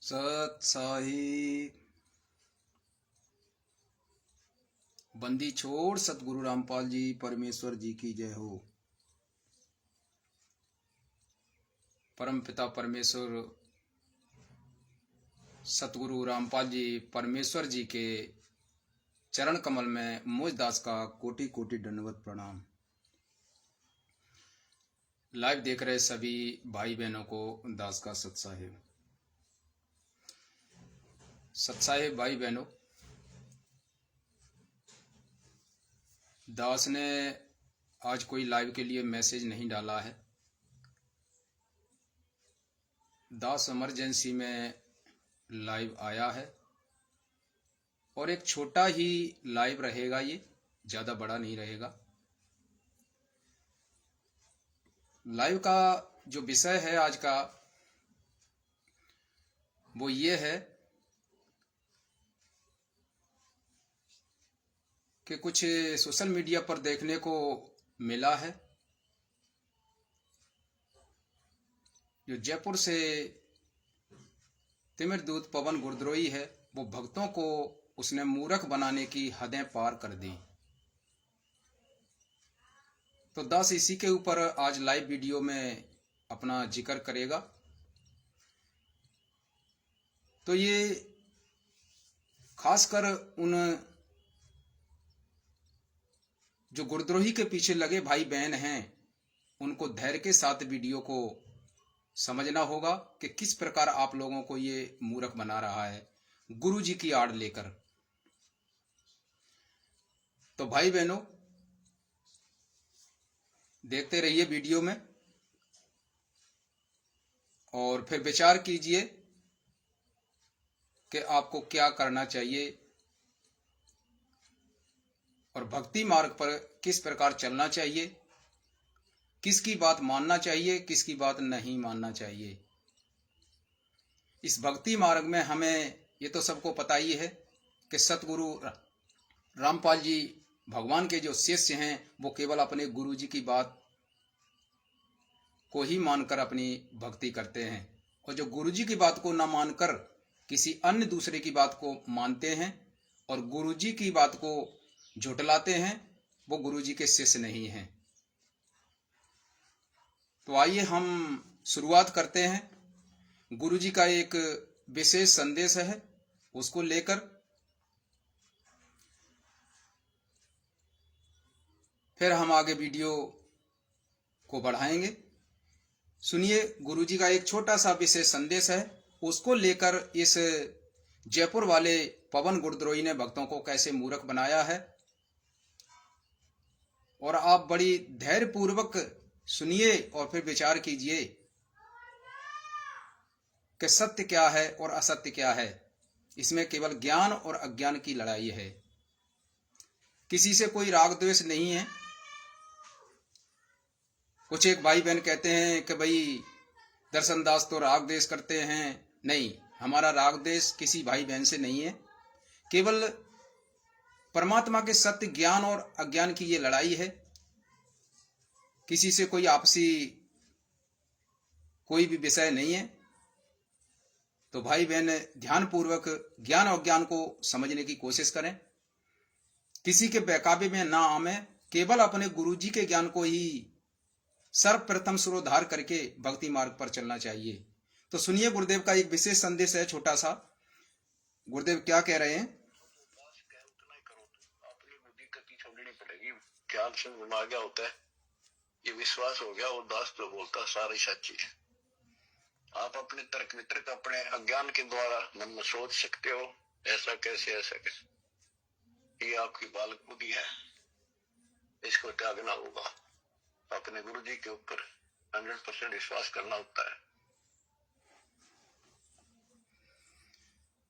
सत साहिब बंदी छोड़ सतगुरु रामपाल जी परमेश्वर जी की जय हो। परम पिता परमेश्वर सतगुरु रामपाल जी परमेश्वर जी के चरण कमल में मुझ दास का कोटि कोटि दंडवत प्रणाम। लाइव देख रहे सभी भाई बहनों को दास का सत साहेब भाई बहनों, दास ने आज कोई लाइव के लिए मैसेज नहीं डाला है। दास इमरजेंसी में लाइव आया है और एक छोटा ही लाइव रहेगा, ये ज़्यादा बड़ा नहीं रहेगा। लाइव का जो विषय है आज का वो ये है कि कुछ सोशल मीडिया पर देखने को मिला है, जो जयपुर से तिमिरदूत पवन गुरद्रोही है, वो भक्तों को उसने मूर्ख बनाने की हदें पार कर दी। तो दास इसी के ऊपर आज लाइव वीडियो में अपना जिक्र करेगा। तो ये खासकर उन जो गुरद्रोही के पीछे लगे भाई बहन हैं, उनको धैर्य के साथ वीडियो को समझना होगा कि किस प्रकार आप लोगों को ये मूर्ख बना रहा है गुरु जी की आड़ लेकर। तो भाई बहनों, देखते रहिए वीडियो में और फिर विचार कीजिए कि आपको क्या करना चाहिए और भक्ति मार्ग पर किस प्रकार चलना चाहिए, किसकी बात मानना चाहिए, किसकी बात नहीं मानना चाहिए। इस भक्ति मार्ग में हमें ये तो सबको पता ही है कि सतगुरु रामपाल जी भगवान के जो शिष्य हैं वो केवल अपने गुरु जी की बात को ही मानकर अपनी भक्ति करते हैं, और जो गुरु जी की बात को न मानकर किसी अन्य दूसरे की बात को मानते हैं और गुरु जी की बात को झुठलाते हैं, वो गुरु जी के शिष्य नहीं हैं। तो आइए हम शुरुआत करते हैं। गुरु जी का एक विशेष संदेश है, उसको लेकर फिर हम आगे वीडियो को बढ़ाएंगे। सुनिए, गुरु जी का एक छोटा सा विशेष संदेश है, उसको लेकर इस जयपुर वाले पवन गुरद्रोही ने भक्तों को कैसे मूर्ख बनाया है, और आप बड़ी धैर्य पूर्वक सुनिए और फिर विचार कीजिए कि सत्य क्या है और असत्य क्या है। इसमें केवल ज्ञान और अज्ञान की लड़ाई है, किसी से कोई राग द्वेष नहीं है। कुछ एक भाई बहन कहते हैं कि भाई दर्शन दास तो राग द्वेष करते हैं। नहीं, हमारा राग द्वेष किसी भाई बहन से नहीं है, केवल परमात्मा के सत्य ज्ञान और अज्ञान की ये लड़ाई है। किसी से कोई आपसी कोई भी विषय नहीं है। तो भाई बहन ध्यान पूर्वक ज्ञान और ज्ञान को समझने की कोशिश करें, किसी के बहकावे में ना आवे, केवल अपने गुरु जी के ज्ञान को ही सर्वप्रथम सिरोधार करके भक्ति मार्ग पर चलना चाहिए। तो सुनिए, गुरुदेव का एक विशेष संदेश है, छोटा सा। गुरुदेव क्या कह रहे हैं? अपनी बुद्धि गति छोड़नी पड़ेगी। ज्ञान से गुना गया होता है, ये विश्वास हो गया, वो दास जो बोलता सारी सच्ची है। आप अपने तर्क वितर्क अपने अज्ञान के द्वारा मन में सोच सकते हो, ऐसा कैसे ऐसा कैसे। ये आपकी बालक बुद्धि है, इसको त्यागना होगा। अपने गुरु जी के ऊपर 100% विश्वास करना होता है।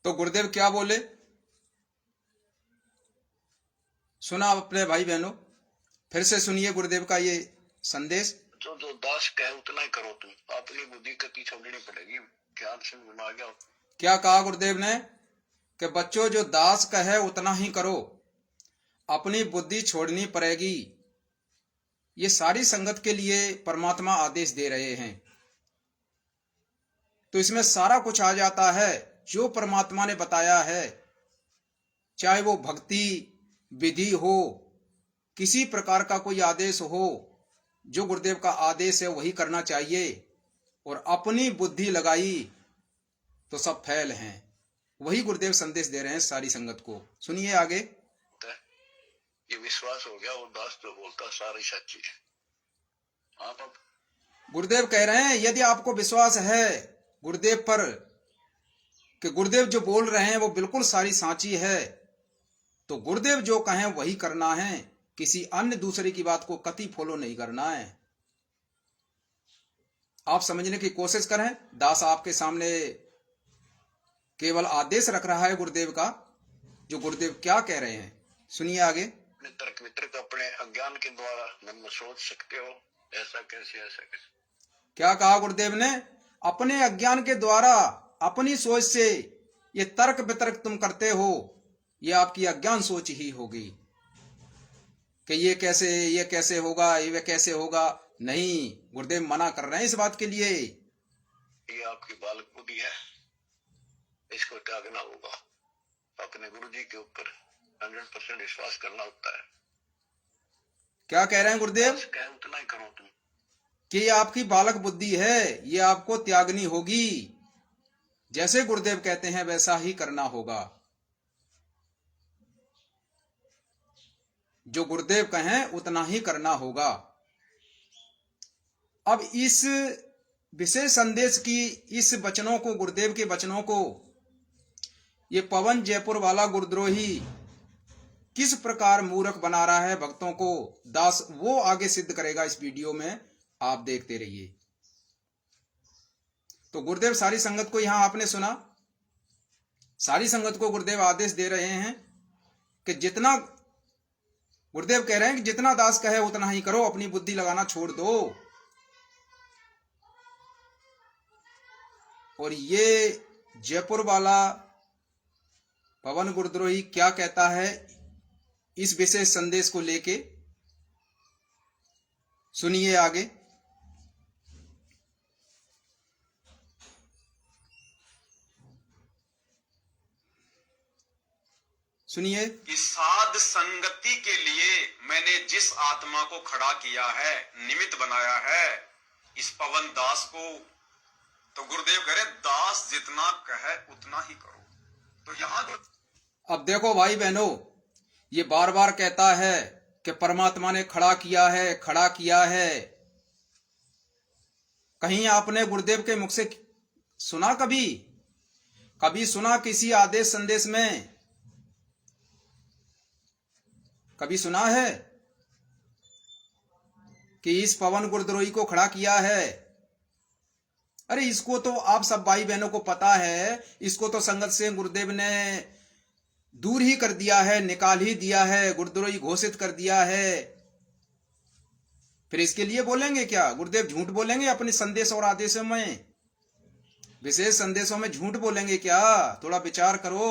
तो गुरुदेव क्या बोले, सुना अपने भाई बहनों? फिर से सुनिए गुरुदेव का ये संदेश। जो दास कहे उतना ही करो तुम, अपनी बुद्धि गति छोड़नी पड़ेगी। ज्ञान से गुना गया। क्या कहा गुरुदेव ने कि बच्चों, जो दास कहे उतना ही करो, अपनी बुद्धि छोड़नी पड़ेगी। ये सारी संगत के लिए परमात्मा आदेश दे रहे हैं। तो इसमें सारा कुछ आ जाता है जो परमात्मा ने बताया है, चाहे वो भक्ति विधि हो, किसी प्रकार का कोई आदेश हो, जो गुरुदेव का आदेश है वही करना चाहिए। और अपनी बुद्धि लगाई तो सब फैल हैं, वही गुरुदेव संदेश दे रहे हैं सारी संगत को। सुनिए आगे। ये विश्वास हो गया, वो दास जो बोलता सारी सच्ची है। आप गुरुदेव कह रहे हैं यदि आपको विश्वास है गुरुदेव पर कि गुरुदेव जो बोल रहे हैं वो बिल्कुल सारी सांची है, तो गुरुदेव जो कहें वही करना है, किसी अन्य दूसरे की बात को कतई फॉलो नहीं करना है। आप समझने की कोशिश करें, दास आपके सामने केवल आदेश रख रहा है गुरुदेव का, जो गुरुदेव क्या कह रहे हैं सुनिए आगे। अपने तर्क वितर्क अपने अज्ञान के द्वारा मन में सोच सकते हो, ऐसा कैसे ऐसा कैसे। क्या कहा गुरुदेव ने? अपने अज्ञान के द्वारा अपनी सोच से ये तर्क वितर्क तुम करते हो, ये आपकी अज्ञान सोच ही होगी कि ये कैसे होगा, ये कैसे होगा। नहीं, गुरुदेव मना कर रहे हैं इस बात के लिए। ये आपकी बालक बुद्धि है, इसको त्यागना होगा। अपने गुरु जी के ऊपर 100% विश्वास करना होता है। क्या कह रहे हैं गुरुदेव? कह उतना ही करो तुम, कि ये आपकी बालक बुद्धि है, ये आपको त्यागनी होगी। जैसे गुरुदेव कहते हैं वैसा ही करना होगा। जो गुरुदेव कहें उतना ही करना होगा। अब इस विशेष संदेश की इस वचनों को, गुरुदेव के वचनों को, ये पवन जयपुर वाला गुरुद्रोही किस प्रकार मूर्ख बना रहा है भक्तों को, दास वो आगे सिद्ध करेगा इस वीडियो में, आप देखते रहिए। तो गुरुदेव सारी संगत को, यहां आपने सुना, सारी संगत को गुरुदेव आदेश दे रहे हैं कि जितना, गुरुदेव कह रहे हैं कि जितना दास कहे उतना ही करो, अपनी बुद्धि लगाना छोड़ दो। और ये जयपुर वाला पवन गुरुद्रोही क्या कहता है इस विशेष संदेश को लेके, सुनिए आगे। सुनिए। इस साध संगति के लिए मैंने जिस आत्मा को खड़ा किया है, निमित्त बनाया है, इस पवन दास को, तो गुरुदेव कह रहे दास जितना कहे उतना ही करो। तो यहां अब देखो भाई बहनों, ये बार बार कहता है कि परमात्मा ने खड़ा किया है। कहीं आपने गुरुदेव के मुख से सुना? कभी सुना किसी आदेश संदेश में? कभी सुना है कि इस पवन गुरुद्रोही को खड़ा किया है? अरे इसको तो आप सब भाई बहनों को पता है, इसको तो संगत से गुरुदेव ने दूर ही कर दिया है, निकाल ही दिया है, गुरुद्रोही घोषित कर दिया है। फिर इसके लिए बोलेंगे क्या? गुरुदेव झूठ बोलेंगे अपने संदेश और आदेशों में, विशेष संदेशों में झूठ बोलेंगे क्या? थोड़ा विचार करो,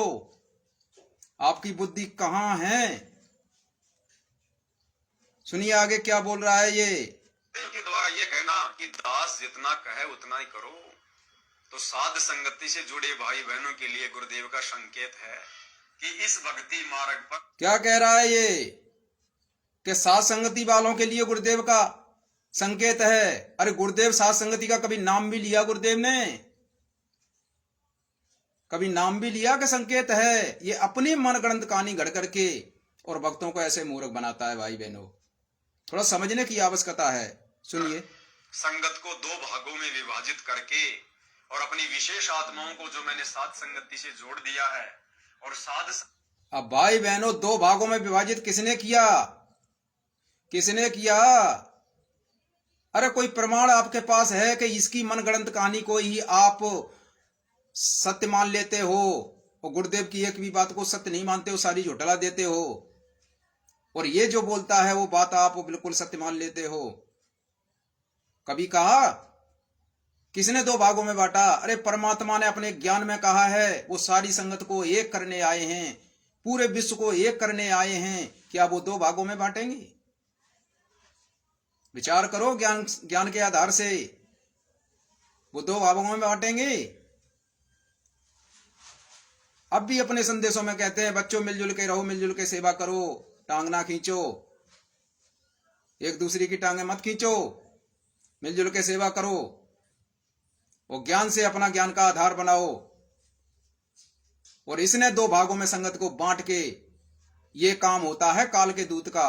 आपकी बुद्धि कहां है? सुनिए आगे क्या बोल रहा है ये। के द्वारा ये कहना कि दास जितना कहे उतना ही करो, तो साध संगति से जुड़े भाई बहनों के लिए गुरुदेव का संकेत है कि इस भक्ति मार्ग पर क्या कह रहा है ये कि साध संगति वालों के लिए गुरुदेव का संकेत है। अरे गुरुदेव साध संगति का कभी नाम भी लिया? गुरुदेव ने कभी नाम भी लिया कि संकेत है? ये अपनी मनगढ़ंत कहानी गढ़ करके और भक्तों को ऐसे मूर्ख बनाता है। भाई बहनों, थोड़ा समझने की आवश्यकता है। सुनिए। संगत को दो भागों में विभाजित करके और अपनी विशेष आत्माओं को जो मैंने साध संगति से जोड़ दिया है, और साध, अब भाई बहनों, दो भागों में विभाजित किसने किया? किसने किया? अरे कोई प्रमाण आपके पास है कि इसकी मनगढ़ंत कहानी को ही आप सत्य मान लेते हो और गुरुदेव की एक भी बात को सत्य नहीं मानते हो, सारी झुठला देते हो, और ये जो बोलता है वो बात आप बिल्कुल सत्य मान लेते हो? कभी कहा? किसने दो भागों में बांटा? अरे परमात्मा ने अपने ज्ञान में कहा है वो सारी संगत को एक करने आए हैं, पूरे विश्व को एक करने आए हैं। क्या वो दो भागों में बांटेंगे? विचार करो ज्ञान के आधार से। वो दो भागों में बांटेंगे। अब भी अपने संदेशों में कहते हैं बच्चों मिलजुल के रहो, मिलजुल के सेवा करो, टांग ना खींचो, एक दूसरे की टांगे मत खींचो, मिलजुल के सेवा करो और ज्ञान से अपना ज्ञान का आधार बनाओ। और इसने दो भागों में संगत को बांट के ये काम होता है काल के दूत का,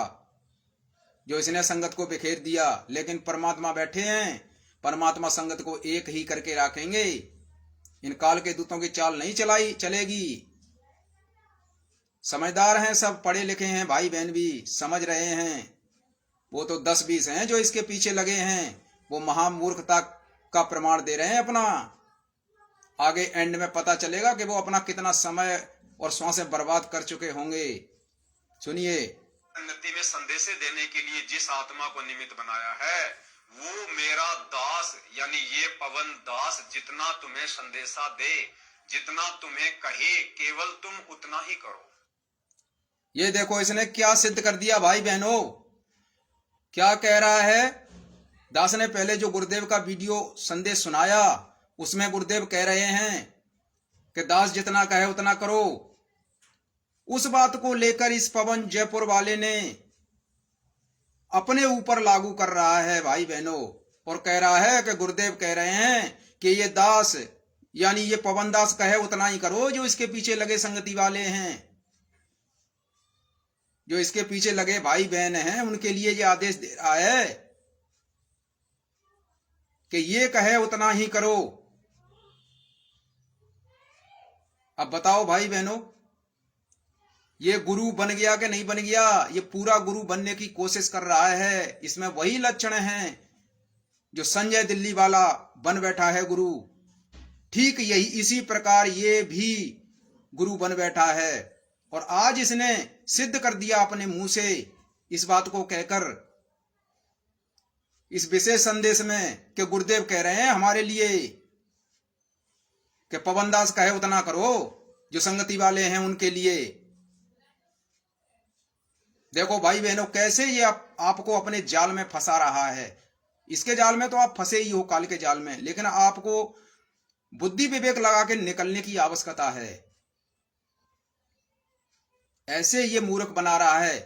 जो इसने संगत को बिखेर दिया। लेकिन परमात्मा बैठे हैं, परमात्मा संगत को एक ही करके रखेंगे। इन काल के दूतों की चाल नहीं चलेगी। समझदार हैं सब, पढ़े लिखे हैं भाई बहन भी, समझ रहे हैं। वो तो 10-20 हैं जो इसके पीछे लगे हैं, वो महामूर्खता का प्रमाण दे रहे हैं अपना। आगे एंड में पता चलेगा कि वो अपना कितना समय और श्वासें बर्बाद कर चुके होंगे। सुनिए, संगति में संदेशे देने के लिए जिस आत्मा को निमित्त बनाया है, वो मेरा दास यानी ये पवन दास जितना तुम्हें संदेशा दे, जितना तुम्हें कहे, केवल तुम उतना ही करो। ये देखो इसने क्या सिद्ध कर दिया भाई बहनों। क्या कह रहा है दास ने? पहले जो गुरुदेव का वीडियो संदेश सुनाया उसमें गुरुदेव कह रहे हैं कि दास जितना कहे उतना करो। उस बात को लेकर इस पवन जयपुर वाले ने अपने ऊपर लागू कर रहा है भाई बहनों, और कह रहा है कि गुरुदेव कह रहे हैं कि ये दास यानी ये पवन दास कहे उतना ही करो। जो इसके पीछे लगे संगति वाले हैं, जो इसके पीछे लगे भाई बहन हैं, उनके लिए ये आदेश दे रहा है कि ये कहे उतना ही करो। अब बताओ भाई बहनों, ये गुरु बन गया कि नहीं बन गया? ये पूरा गुरु बनने की कोशिश कर रहा है। इसमें वही लक्षण हैं जो संजय दिल्ली वाला बन बैठा है गुरु। ठीक यही इसी प्रकार ये भी गुरु बन बैठा है। और आज इसने सिद्ध कर दिया अपने मुंह से इस बात को कहकर इस विशेष संदेश में कि गुरुदेव कह रहे हैं हमारे लिए कि पवन दास कहे उतना करो, जो संगति वाले हैं उनके लिए। देखो भाई बहनों कैसे ये आपको अपने जाल में फंसा रहा है। इसके जाल में तो आप फंसे ही हो, काल के जाल में, लेकिन आपको बुद्धि विवेक लगा के निकलने की आवश्यकता है। ऐसे ये मूर्ख बना रहा है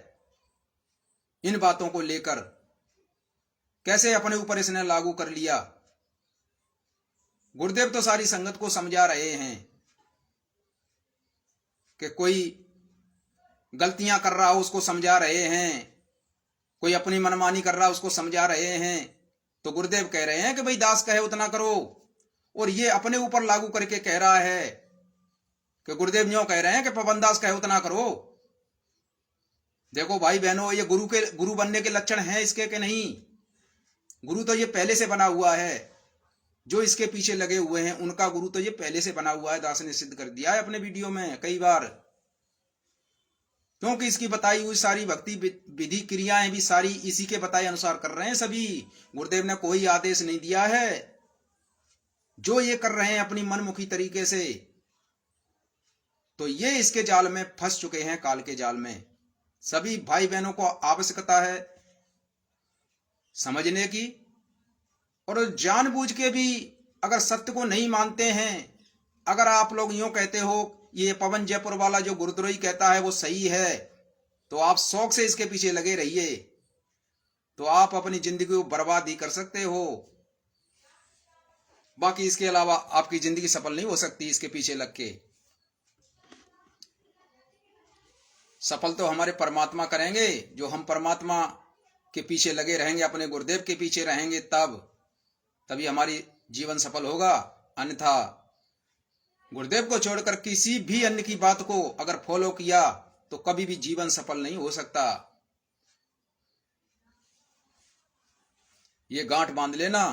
इन बातों को लेकर। कैसे अपने ऊपर इसने लागू कर लिया। गुरुदेव तो सारी संगत को समझा रहे हैं कि कोई गलतियां कर रहा हो उसको समझा रहे हैं, कोई अपनी मनमानी कर रहा हो उसको समझा रहे हैं। तो गुरुदेव कह रहे हैं कि भाई दास कहे उतना करो, और ये अपने ऊपर लागू करके कह रहा है कि गुरुदेव यूं कह रहे हैं कि पवन दास कहे उतना करो। देखो भाई बहनों, ये गुरु बनने के लक्षण हैं इसके कि नहीं? गुरु तो ये पहले से बना हुआ है। जो इसके पीछे लगे हुए हैं उनका गुरु तो ये पहले से बना हुआ है। दास ने सिद्ध कर दिया है अपने वीडियो में कई बार, क्योंकि इसकी बताई हुई सारी भक्ति विधि क्रियाएं भी सारी इसी के बताए अनुसार कर रहे हैं सभी। गुरुदेव ने कोई आदेश नहीं दिया है। जो ये कर रहे हैं अपनी मनमुखी तरीके से, तो ये इसके जाल में फंस चुके हैं, काल के जाल में। सभी भाई बहनों को आवश्यकता है समझने की, और जानबूझ के भी अगर सत्य को नहीं मानते हैं, अगर आप लोग यूं कहते हो ये पवन जयपुर वाला जो गुरुद्रोही कहता है वो सही है, तो आप शौक से इसके पीछे लगे रहिए, तो आप अपनी जिंदगी को बर्बाद ही कर सकते हो। बाकी इसके अलावा आपकी जिंदगी सफल नहीं हो सकती इसके पीछे लग के। सफल तो हमारे परमात्मा करेंगे, जो हम परमात्मा के पीछे लगे रहेंगे, अपने गुरुदेव के पीछे रहेंगे, तभी हमारी जीवन सफल होगा। अन्यथा गुरुदेव को छोड़कर किसी भी अन्य की बात को अगर फॉलो किया तो कभी भी जीवन सफल नहीं हो सकता। ये गांठ बांध लेना।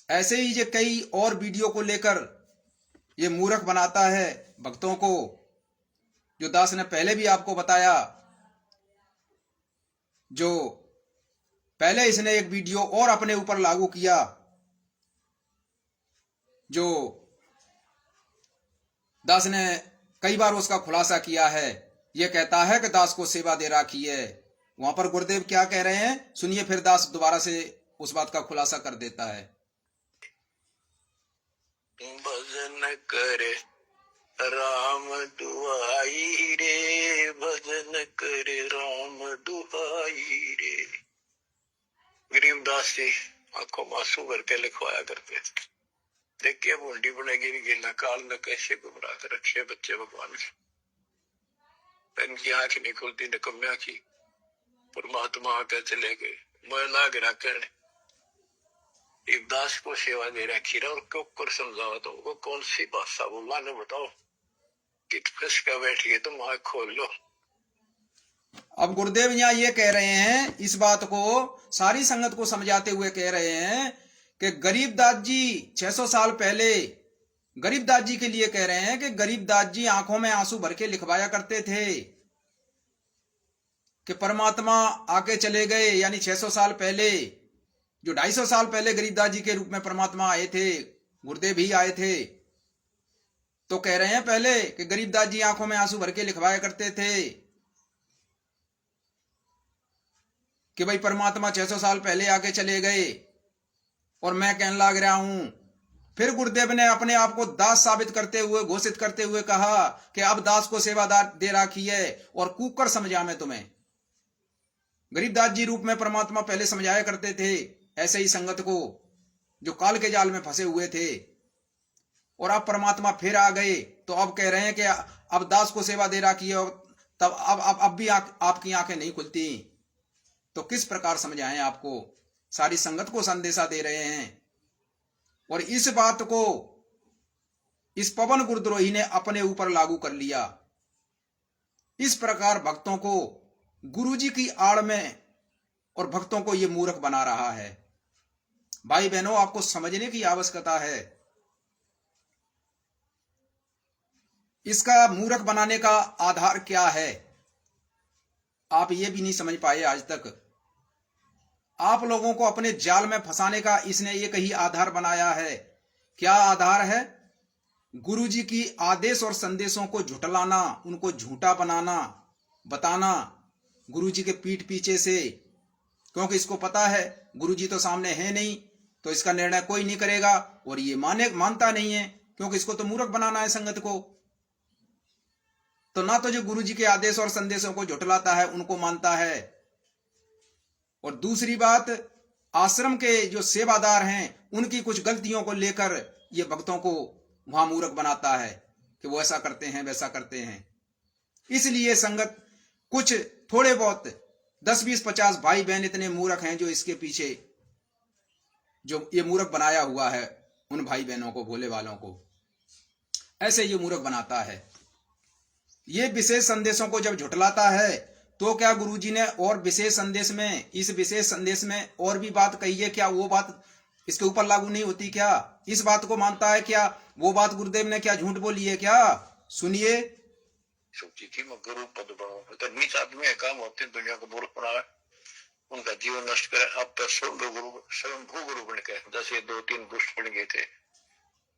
ऐसे ही ये कई और वीडियो को लेकर ये मूर्ख बनाता है भक्तों को, जो दास ने पहले भी आपको बताया। जो पहले इसने एक वीडियो और अपने ऊपर लागू किया, जो दास ने कई बार उसका खुलासा किया है। यह कहता है कि दास को सेवा दे रखी है। वहां पर गुरुदेव क्या कह रहे हैं सुनिए, फिर दास दोबारा से उस बात का खुलासा कर देता है। भजन करे राम दुहाई रे, भजन करे राम दुहाई रे। गरीबदास जी आंखों में आंसू भर के लिखवाया करते थे। देखिए बूंदी बनेगी गिरना काल न कैसे गुमराह कर रखे बच्चे भगवान के। इनकी आंख नहीं खुलती निकम्या की, परमात्मा आके चले गए। मैं लाग रहा दास को सेवा दे रखी रहा और क्यों कर समझाओ तो वो कौन सी भाषा बोला ने बताओ कि फंस का बैठ गए तुम आंख खोल लो। अब गुरुदेव यहाँ ये कह रहे हैं, इस बात को सारी संगत को समझाते हुए कह रहे हैं कि गरीबदास जी 600 साल पहले गरीबदास जी के लिए कह रहे हैं कि गरीबदास जी आंखों में आंसू भर के लिखवाया करते थे कि परमात्मा आके चले गए। यानी 600 साल पहले, जो 250 साल पहले गरीबदास जी के रूप में परमात्मा आए थे, गुरुदेव ही आए थे, तो कह रहे हैं पहले कि गरीबदास जी आंखों में आंसू भर के लिखवाया करते थे कि भाई परमात्मा 600 साल पहले आके चले गए और मैं कहने लग रहा हूं। फिर गुरुदेव ने अपने आप को दास साबित करते हुए, घोषित करते हुए कहा कि अब दास को सेवादार दे रखी है और कूकर समझा मैं तुम्हें। गरीबदास जी रूप में परमात्मा पहले समझाया करते थे ऐसे ही संगत को जो काल के जाल में फंसे हुए थे, और अब परमात्मा फिर आ गए तो अब कह रहे हैं कि अब दास को सेवा दे रखी है, तब अब भी आपकी आंखें नहीं खुलती। तो किस प्रकार समझाएं आपको? सारी संगत को संदेशा दे रहे हैं। और इस बात को इस पवन गुरुद्रोही ने अपने ऊपर लागू कर लिया। इस प्रकार भक्तों को गुरुजी की आड़ में और भक्तों को यह मूर्ख बना रहा है। भाई बहनों, आपको समझने की आवश्यकता है। इसका मूर्ख बनाने का आधार क्या है, आप ये भी नहीं समझ पाए आज तक। आप लोगों को अपने जाल में फंसाने का इसने एक ही आधार बनाया है। क्या आधार है? गुरुजी की आदेश और संदेशों को झुठलाना, उनको झूठा बनाना, बताना गुरुजी के पीठ पीछे से, क्योंकि इसको पता है गुरुजी तो सामने है नहीं, तो इसका निर्णय कोई नहीं करेगा। और ये मानता नहीं है, क्योंकि इसको तो मूर्ख बनाना है संगत को। तो ना तो जो गुरुजी के आदेश और संदेशों को झुठलाता है उनको मानता है, और दूसरी बात, आश्रम के जो सेवादार हैं उनकी कुछ गलतियों को लेकर ये भक्तों को वहां मूर्ख बनाता है कि वो ऐसा करते हैं वैसा करते हैं। इसलिए संगत कुछ थोड़े बहुत 10, 20, 50 भाई बहन इतने मूर्ख हैं जो इसके पीछे, जो ये मूर्ख बनाया हुआ है उन भाई बहनों को, भोले वालों को ऐसे ये मूर्ख बनाता है। ये विशेष संदेशों को जब झुठलाता है तो क्या गुरुजी ने और विशेष संदेश में, इस विशेष संदेश में और भी बात कही है क्या? वो बात इसके ऊपर लागू नहीं होती क्या? इस बात को मानता है क्या? वो बात गुरुदेव ने क्या झूठ बोली है क्या? सुनिए। गुरु पद बढ़ो तो नीच आदमी है, काम होते दुनिया को मूर्ख बनाए, उनका जीवन नष्ट करे। अब तो स्वयंभू गुरु बन गए। जैसे 2-3 दुष्ट बन गए थे,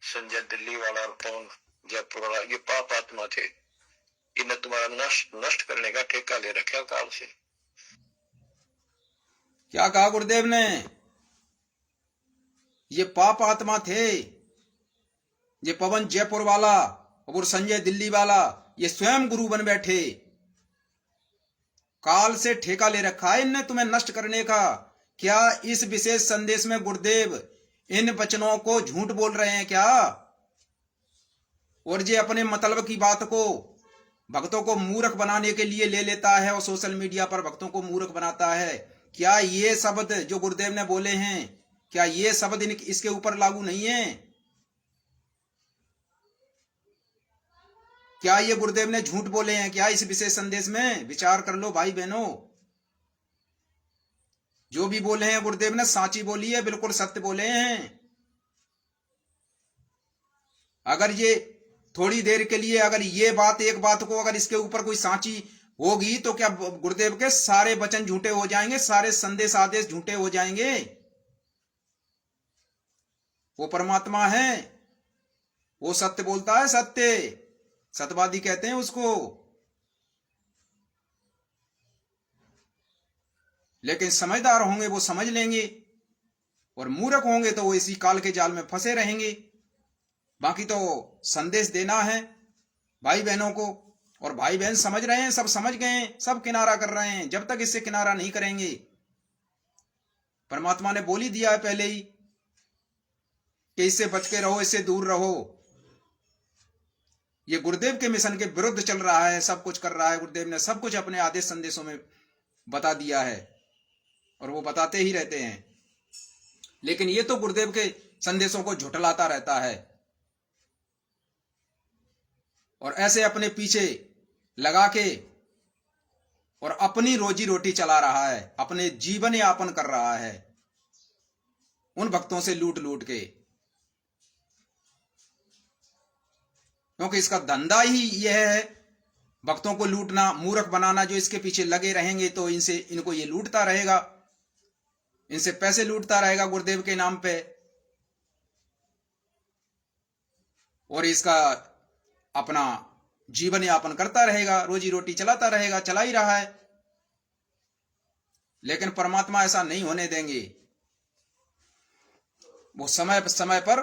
संजय दिल्ली वाला और पवन जयपुर वाला, ये पाप आत्मा थे। इन्हें तुम्हारा नष्ट करने का ठेका ले रखा काल से। क्या कहा गुरुदेव ने? ये पाप आत्मा थे, ये पवन जयपुर वाला और संजय दिल्ली वाला, ये स्वयं गुरु बन बैठे। काल से ठेका ले रखा है इनने तुम्हें नष्ट करने का। क्या इस विशेष संदेश में गुरुदेव इन वचनों को झूठ बोल रहे हैं क्या? और ये अपने मतलब की बात को भक्तों को मूर्ख बनाने के लिए ले लेता है और सोशल मीडिया पर भक्तों को मूर्ख बनाता है। क्या ये शब्द जो गुरुदेव ने बोले हैं, क्या ये शब्द इसके ऊपर लागू नहीं है? क्या ये गुरुदेव ने झूठ बोले हैं क्या इस विशेष संदेश में? विचार कर लो भाई बहनों। जो भी बोले हैं गुरुदेव ने साची बोली है, बिल्कुल सत्य बोले हैं। अगर ये थोड़ी देर के लिए अगर ये बात, एक बात को अगर इसके ऊपर कोई सांची होगी तो क्या गुरुदेव के सारे वचन झूठे हो जाएंगे, सारे संदेश आदेश झूठे हो जाएंगे? वो परमात्मा है, वो सत्य बोलता है, सत्यवादी कहते हैं उसको। लेकिन समझदार होंगे वो समझ लेंगे, और मूर्ख होंगे तो वो इसी काल के जाल में फंसे रहेंगे। बाकी तो संदेश देना है भाई बहनों को, और भाई बहन समझ रहे हैं, सब समझ गए हैं, सब किनारा कर रहे हैं। जब तक इससे किनारा नहीं करेंगे, परमात्मा ने बोल ही दिया है पहले ही कि इससे बच के रहो, इससे दूर रहो। ये गुरुदेव के मिशन के विरुद्ध चल रहा है, सब कुछ कर रहा है। गुरुदेव ने सब कुछ अपने आदेश संदेशों में बता दिया है और वो बताते ही रहते हैं, लेकिन ये तो गुरुदेव के संदेशों को झुठलाता रहता है और ऐसे अपने पीछे लगा के और अपनी रोजी रोटी चला रहा है, अपने जीवन यापन कर रहा है उन भक्तों से लूट लूट के, क्योंकि इसका धंधा ही यह है भक्तों को लूटना, मूर्ख बनाना। जो इसके पीछे लगे रहेंगे तो इनको ये लूटता रहेगा, इनसे पैसे लूटता रहेगा गुरुदेव के नाम पे, और इसका अपना जीवन यापन करता रहेगा, रोजी रोटी चलाता रहेगा, चला ही रहा है। लेकिन परमात्मा ऐसा नहीं होने देंगे। वो समय समय पर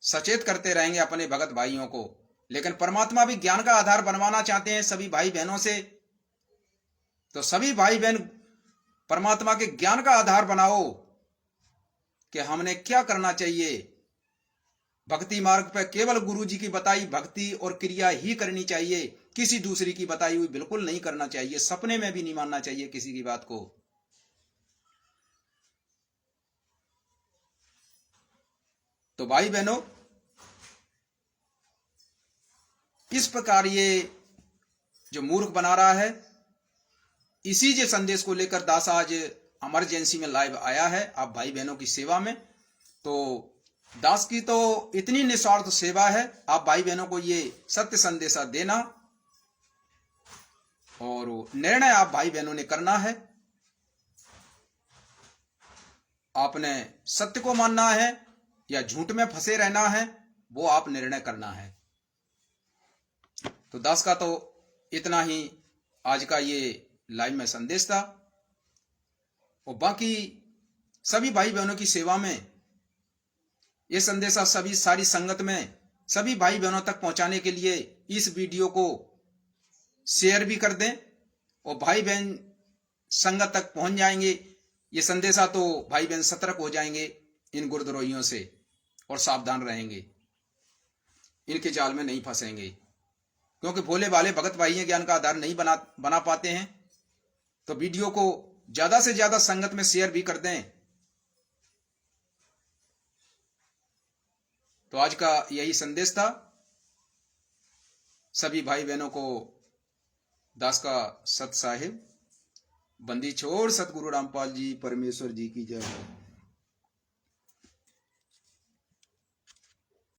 सचेत करते रहेंगे अपने भगत भाइयों को। लेकिन परमात्मा भी ज्ञान का आधार बनवाना चाहते हैं सभी भाई बहनों से। तो सभी भाई बहन परमात्मा के ज्ञान का आधार बनाओ कि हमने क्या करना चाहिए। भक्ति मार्ग पर केवल गुरु जी की बताई भक्ति और क्रिया ही करनी चाहिए, किसी दूसरी की बताई हुई बिल्कुल नहीं करना चाहिए, सपने में भी नहीं मानना चाहिए किसी की बात को। तो भाई बहनों, इस प्रकार ये जो मूर्ख बना रहा है, इसी जे संदेश को लेकर दास आज इमरजेंसी में लाइव आया है आप भाई बहनों की सेवा में। तो दास की तो इतनी निस्वार्थ सेवा है, आप भाई बहनों को ये सत्य संदेशा देना और निर्णय आप भाई बहनों ने करना है। आपने सत्य को मानना है या झूठ में फंसे रहना है, वो आप निर्णय करना है। तो दास का तो इतना ही आज का ये लाइव में संदेश था, और बाकी सभी भाई बहनों की सेवा में ये संदेशा सभी सारी संगत में सभी भाई बहनों तक पहुंचाने के लिए इस वीडियो को शेयर भी कर दें और भाई बहन संगत तक पहुंच जाएंगे। ये संदेशा तो भाई बहन सतर्क हो जाएंगे इन गुरुद्रोहियों से और सावधान रहेंगे, इनके जाल में नहीं फंसेंगे। क्योंकि भोले भाले भगत भाई ज्ञान का आधार नहीं बना पाते हैं। तो वीडियो को ज्यादा से ज्यादा संगत में शेयर भी कर दें। तो आज का यही संदेश था। सभी भाई बहनों को दास का सत साहिब बंदी छोड़ सतगुरु रामपाल जी परमेश्वर जी की जय।